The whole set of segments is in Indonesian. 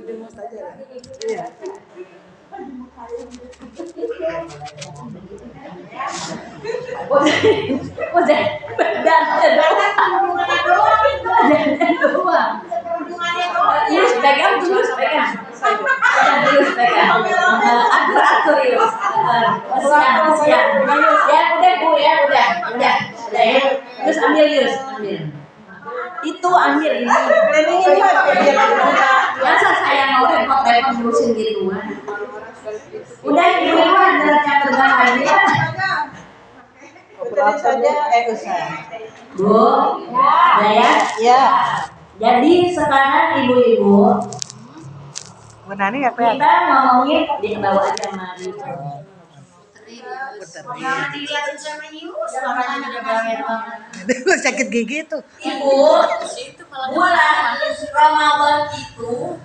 Iya. Udah doang. Yes, pegang terus pegang. Terus pegang. Atur ya. Siap. Ya udah Bu ya, udah ya. Terus ambil Yus, ambil. Itu ambil ini. Masa saya mau repot-repot ngurusin gituan? Udah ibu adalah yang berbahagia. Tadi saja usaha. Bu, ya. Ya. Jadi sekarang ibu-ibu Nani apa ya? kita ngomongin di bawah aja mari. Jangan dilihatin sama Yus, makanya ada banget banget. Sakit gigi tuh. Ibu, bulan Ramadan itu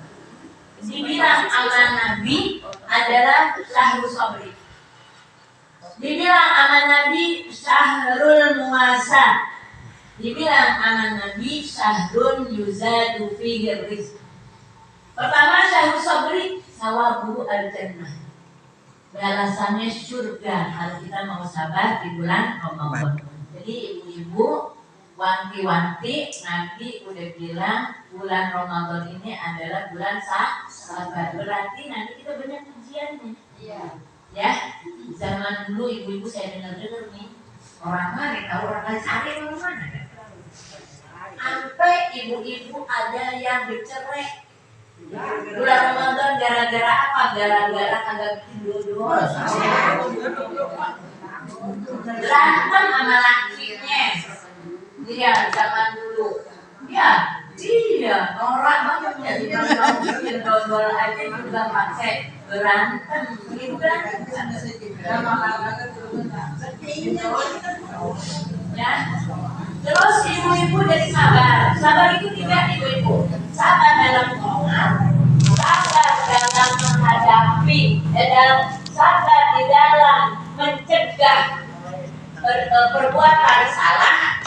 dibilang sama Nabi adalah syahrul sabri. Dibilang sama Nabi syahrul muasa. Dibilang sama Nabi syahrul yuzadu fihi rizq. Pertama syahrul sabri sawabu al-jannah. Balasannya surga kalau kita mau sabar di bulan Ramadan. Jadi ibu-ibu wanti-wanti Nabi udah bilang bulan Ramadan ini adalah bulan sabar. Berarti nanti kita banyak ujiannya. Iya. Ya. Zaman dulu ibu-ibu saya dengar nih orang mana tahu orang cari mana. Sampai ibu-ibu ada yang bercerai. Bulan Ramadan gara-gara apa? Gara-gara kagak bikin dua-dua. Berantem sama lakinya. Dia zaman dulu. Ya, dia norak banget ya. Dia bikin dodol aja juga pakai berantem. Gitu kan? Ya. Terus ibu-ibu jadi sabar. Sabar itu tiga ibu-ibu. Sabar dalam sholat, sabar dalam menghadapi, sabar di dalam mencegah perbuatan salah,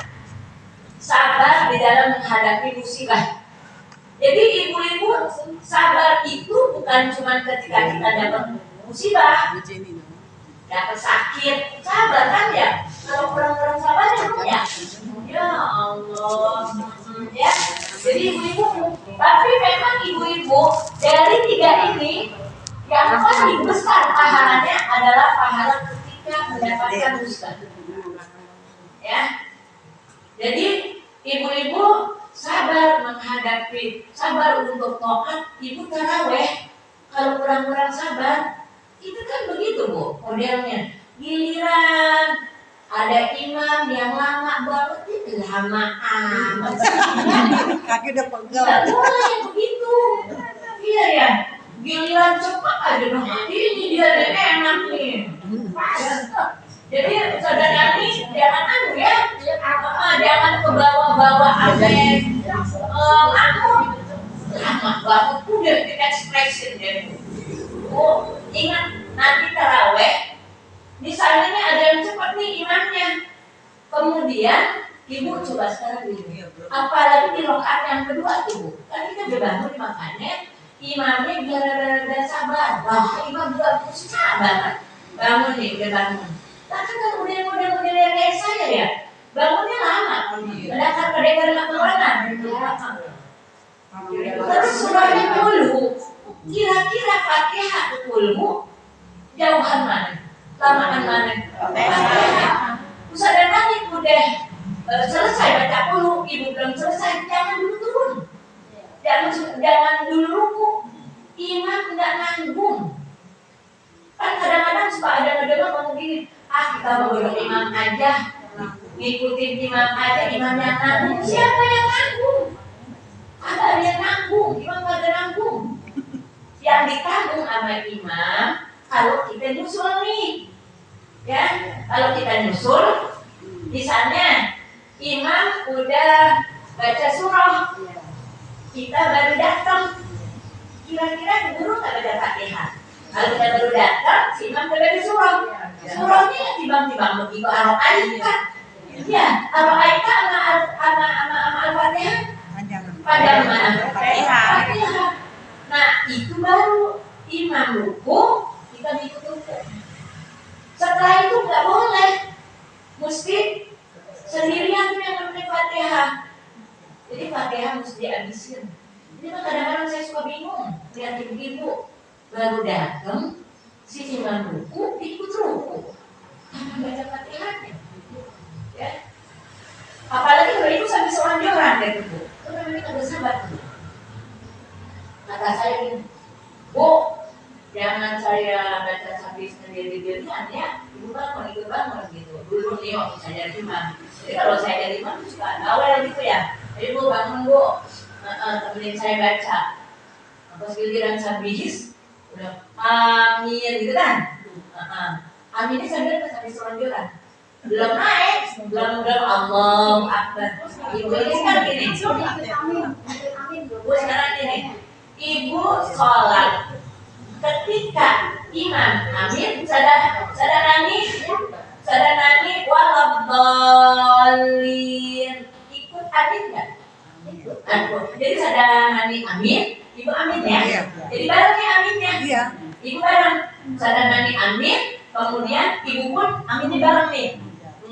sabar di dalam menghadapi musibah. Jadi ibu-ibu sabar itu bukan cuma ketika kita dapat musibah, dapat sakit, sabar kan ya? Kalau kurang-kurang sabar ya? Ya Allah, ya. Jadi ibu-ibu, tapi memang ibu-ibu dari tiga ini yang paling besar pahalanya adalah pahala ketika mendapatkan musibah. Ya. Jadi ibu-ibu sabar menghadapi, sabar untuk taat. Ibu taraweh kalau kurang-kurang sabar, itu kan begitu Bu modelnya. Giliran ada imam yang lama banget itu lamaan. Kaki udah pegel. Gak boleh begitu. Iya ya. Giliran cepat aja dong. Ini dia enak nih. Jadi saudara ini jangan ya. Jangan ke bawah-bawah aja. Aku lama banget udah di expression deh. Oh, ingat nanti taraweh. Misalnya nih ada yang cepat nih imamnya. Kemudian ibu coba sekarang ini. Apalagi di rakaat yang kedua tuh Bu. Kan kita udah bangun makanya imamnya biar sabar. Wah, imam juga mesti sabar. Bangun nih, udah bangun. Tapi kan model-model yang kayak saya ya. Bangunnya lama. Mendatar kedengaran kemana? Terus surahnya dulu. Kira-kira Fatihah dulu jauhan mana? Lamaan mana? Terus ada nanti udah selesai baca dulu, ibu belum selesai, jangan dulu turun, jangan dulu ruku, imam nggak nanggung. Kan kadang-kadang suka ada ngomong ngomong gini, kita mau duduk imam aja, ngikutin imam aja, imam yang nanggung, siapa yang nanggung? Ada yang nanggung, imam nggak ada nanggung. Yang ditanggung sama imam kalau kita nyusul nih, ya kalau kita nyusul, misalnya imam udah baca surah, kita baru datang, kira-kira guru nggak baca Fatihah? Kalau kita baru datang, si imam udah baca surah, surahnya timbang-timbang begitu Ar-Aika, ya Ar-Aika sama Al-Fatihah, panjang mana? Fatihah. Nah imam ruku, kita ikut ruku. Setelah itu nggak boleh, mesti sendirian tuh yang namanya Fatihah. Jadi Fatihah mesti dihabisin. Jadi kadang-kadang saya suka bingung lihat ibu-ibu baru datang si imam ruku ikut ruku tanpa baca Fatihahnya. Ya. Apalagi kalau ibu sampai selonjoran dari ibu, itu namanya kagak sabar. Kata saya ini, Bu, jangan saya baca sampai sendiri-sendirian ya. Ibu bangun, ikut bangun gitu. Dulu nih waktu saya jadi imam. Jadi kalau saya jadi imam suka awal gitu ya. Jadi Bu bangun Bu, temenin saya baca. Pas giliran sabihis, udah amin gitu kan. Aminnya sambil sampai selonjoran. Belum naik, belum Allahu Akbar. Ibu ini kan gini, Bu sekarang gini, ibu sholat ketika imam amin, sadanani waladhalin, ikut amin nggak? Ikut. Jadi sadanani amin, ibu amin ya. Jadi bareng ya aminnya. Ibu bareng, sadanani amin, kemudian ibu pun aminnya bareng nih.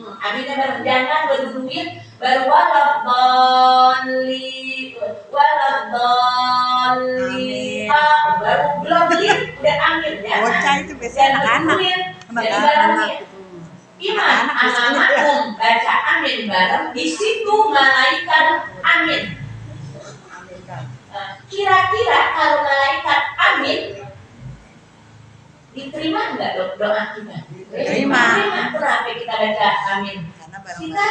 Aminnya bareng, jangan berdudukin baru waladhalin, baru belum udah amin ya. Bocah itu biasanya anak-anak. Imam anak-anak baca amin bareng, di situ malaikat amin. Kira-kira kalau malaikat amin diterima enggak doa kita? Diterima. Kenapa kita baca amin? Kita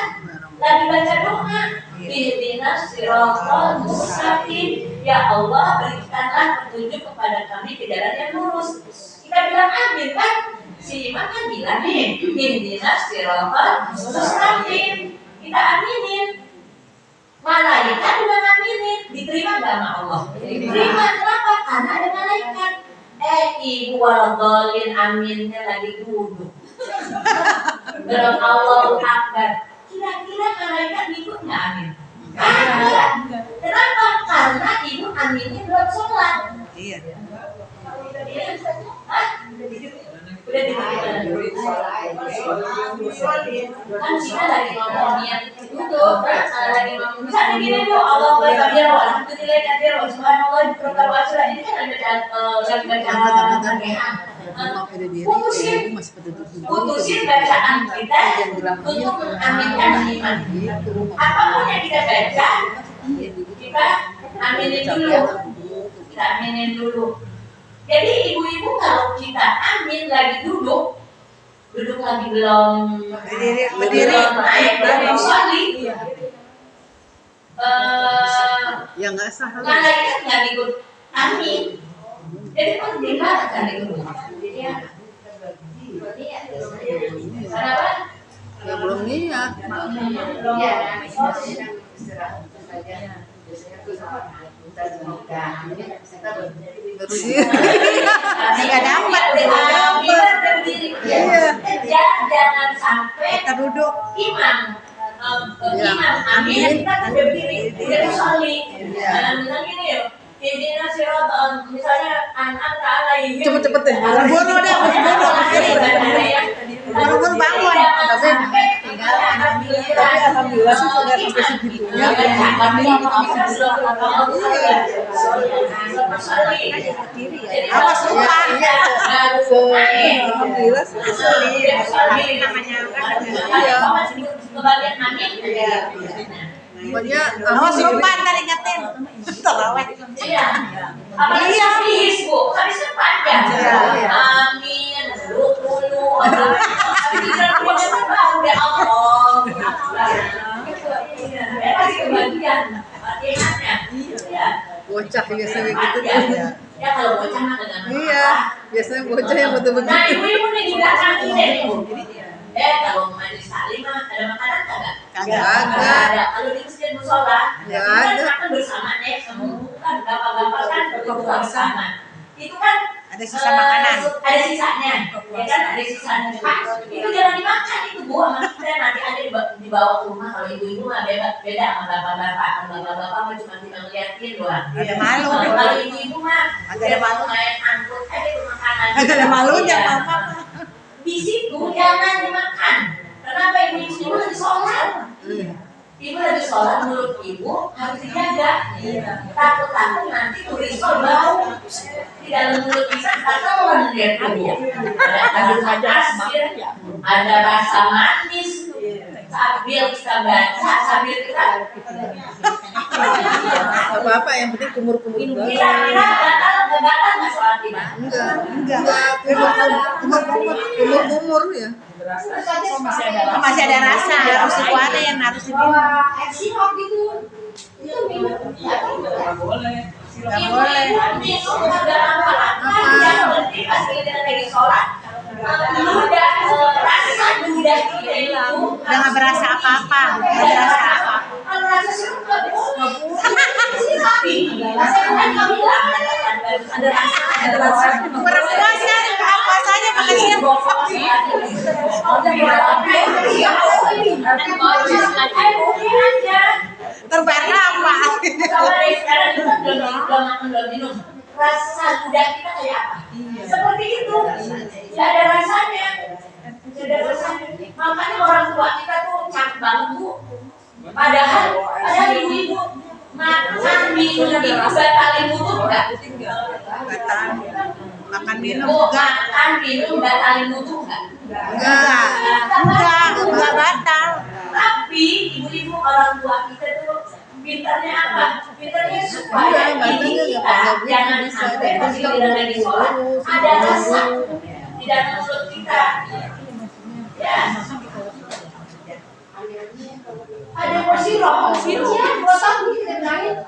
lagi baca doa. Ihdinas siratal mustaqim. Ya Allah, berikanlah petunjuk kepada kami ke jalan yang lurus. Kita bilang amin kan? Si imam kan bilang nih, ihdinas siratal mustaqim. Kita aminin. Malaikat juga ngaminin. Diterima enggak sama Allah? Diterima. Kenapa? Karena ada malaikat. Ibu waladhalin aminnya lagi duduk. Dalam Allahu Akbar. Kira-kira malaikat ikut nggak amin? Enggak. Kenapa? Karena ibu aminnya belum sholat. Iya. Udah kan kita lagi ngomongin duduk, lagi ngomong misalnya gini Bu, Allah berkabir, alhamdulillah kabir, subhanallah, berkabir, ini kan ada bacaan putusin bacaan kita untuk mengaminkan iman. Apapun yang kita baca, kita aminin dulu. Kita aminin dulu. Jadi ibu-ibu kalau kita amin lagi duduk lagi belum berdiri naik, belum sholat, ya nggak sah. malaikat nggak ikut amin. Jadi penting banget kan itu. Kenapa? Ya belum niat. Belum ya. Nggak dapat Jangan sampai kita duduk. imam amin kita berdiri jadi sholat. Misalnya gini ya, Ihdina siratal, misalnya an'amta alaihim. Cepet deh. Buru deh, buru bangun. Tapi alhamdulillah sih sudah sampai segitunya. Awas lupa. Alhamdulillah pokoknya awas lupa ntar ingetin. Terawih. Iya. Apalagi habis Bu, habis sepanjang. Amin. Dulu. Udah Allah. Pasti kebagian. Fatihahnya. Iya. Bocah biasanya gitu Ya, ya kalau bocah mah enggak. Iya, biasanya bocah yang betul-betul. Nah, ibu-ibu nih di belakang ini nih Bu. Kalau majelis taklim mah ada makanan kagak? Kagak ada. Kalau di masjid musola, Nggak kan ada. makan bersama nih, semua kan gampang-gampang kan berbuka bersama. Itu kan Ada sisa makanan. Ada sisanya, ya kan ada sisanya. Itu jangan dimakan itu Bu, sama kita nanti ada dibawa ke rumah. Kalau ibu-ibu mah beda sama bapak-bapak. Kalau bapak-bapak mah cuma tinggal ngeliatin doang. Ada malu. Kalau ibu-ibu mah Ada malu. main angkut aja Gak ada malunya mama. Di situ jangan dimakan. Kenapa ibu lagi sholat? Ibu lagi sholat, mulut ibu harus dijaga. Takut-takut nanti turisol bau di dalam mulut bisa kata orang lihat ibu. Ada asin, ada rasa manis. Sambil kita baca, sambil kita apa yang penting kumur-kumur kira-kira gatal nggak sholat kita? enggak kumur ya Masih ada rasa, harus itu ada yang harus diminum. Sirop gitu. Itu minum. Nggak boleh. Minum agak apa-apa. Yang penting pas kita lagi sholat. Udah rasa udah kita itu. Udah nggak berasa apa-apa, nggak berasa apa. Kalau rasa sirup nggak sirop ini. Saya kan nggak bilang ada rasa. Kurang puasa, kurang puasanya pakai sirup. Terbara apa? Rasa lidah kita kayak apa? Seperti itu. Tidak ada rasanya. Tidak ada rasanya. Makanya orang tua kita tuh cakep banget Bu. Padahal ibu-ibu makan minum itu batalin mutu enggak? Makan minum Bu, enggak? makan minum batalin mutu enggak? Enggak batal. Tapi ibu-ibu orang tua kita tuh pintarnya apa? Pintarnya supaya ini kita jangan sampai pas kita lagi sholat ada rasa di dalam mulut kita. Ya. Ada sirop, botol kita naik.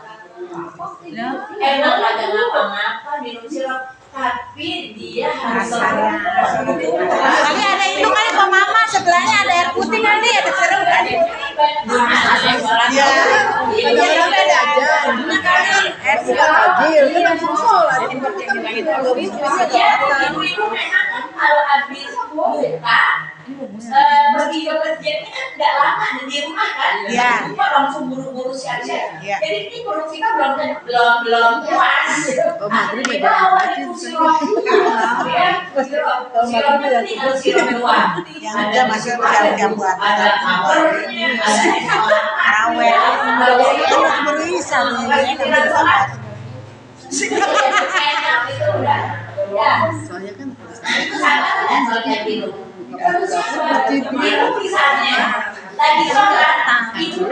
Emang ada ngapa-ngapa minum sirop, tapi dia harus Kali ada itu kali kok mama sebelahnya ada air putih kali ada seru kan? ya kadang-kadang ada aja air sudah tajil kan langsung sholat kalau itu bisa ibu-ibu memang kan kalau habis buka pergi ke masjid ini kan nggak lama di rumah kan? Iya. Kita langsung buru-buru siap-siap. Iya. Jadi ini perut kita belum puas. Oh, maghrib Kita aja. awal itu sirop, ya sirop itu tinggal sirop doang. Yang ada masih jam-jam buat ada papernya, ada rawel. Terus berisa lagi tidak sholat. Enak itu udah. Ya. soalnya kan Itu sama kan soalnya minum. Minum misalnya lagi sholat, itu